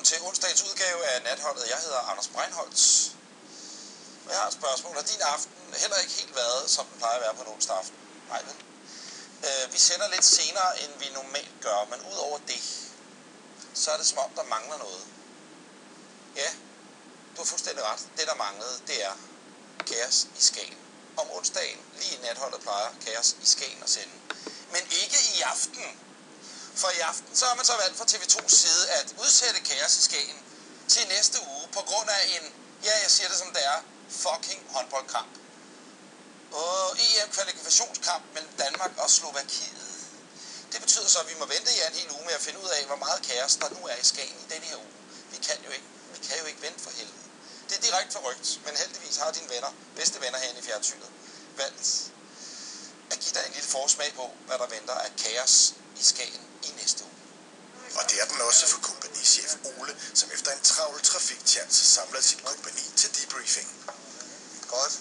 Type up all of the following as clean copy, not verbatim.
velkommen til onsdagens udgave af Natholdet. Jeg hedder Anders Breinholtz. Og jeg har et spørgsmål. Har din aften heller ikke helt været, som den plejer at være på en onsdag aften? Nej, vel? Vi sender lidt senere, end vi normalt gør, men ud over det, så er det som om, der mangler noget. Ja, du har fuldstændig ret. Det, der manglede, det er Kaos i Skagen. Om onsdagen, lige i Natholdet, plejer Kaos i Skagen at sende. Men ikke i aften. For i aften, så har man så valgt fra TV2's side at udsætte Kaos i Skagen til næste uge på grund af en, ja, jeg siger det som det er, fucking håndboldkamp. Og EM-kvalifikationskamp mellem Danmark og Slovakiet. Det betyder så, at vi må vente i en hel uge med at finde ud af, hvor meget kaos der nu er i Skagen i denne her uge. Vi kan jo ikke vente for helvede. Det er direkte forrygt, men heldigvis har dine venner, bedste venner herinde i fjernsynet, valgt at give dig en lille forsmag på, hvad der venter af kaos i Skagen i næste uge. Og det er den også for kompagnichef Ole, som efter en travl trafiktjans samler sit kompagni til debriefing. Godt.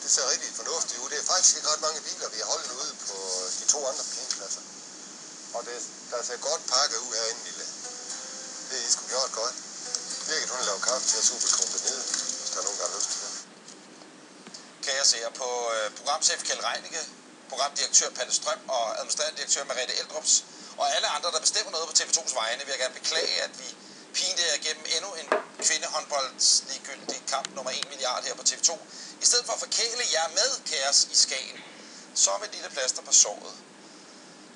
Det ser rigtig fornuftigt ud. Det er faktisk ikke ret mange biler, vi har holdt ude på de to andre parkeringspladser. Og der ser godt pakket ud herinde, lille. Det er I sgu gjort godt. Birgit, hun laver kaffe til at suge kompagniet, hvis der er nogen, der har lyst til det. Kaos her på programchef Kjeld Reinicke, programdirektør Palle Strøm og administrerende direktør Merete Eldrups og alle andre, der bestemmer noget på TV2's vegne, vil jeg gerne beklage, at vi pinte jer igennem endnu en kvindehåndboldsligegyldig kamp nummer 1 milliard her på TV2. I stedet for at forkæle jer med Kaos i Skagen, som et lille plaster på såret,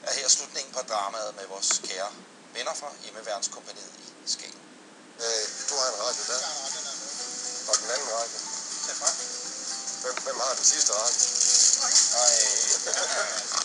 er her slutningen på dramaet med vores kære venner fra Hjemmeværnskompagniet i Skagen. Du har en radio der. Og den anden radio. Hvem har den sidste radio? Nej.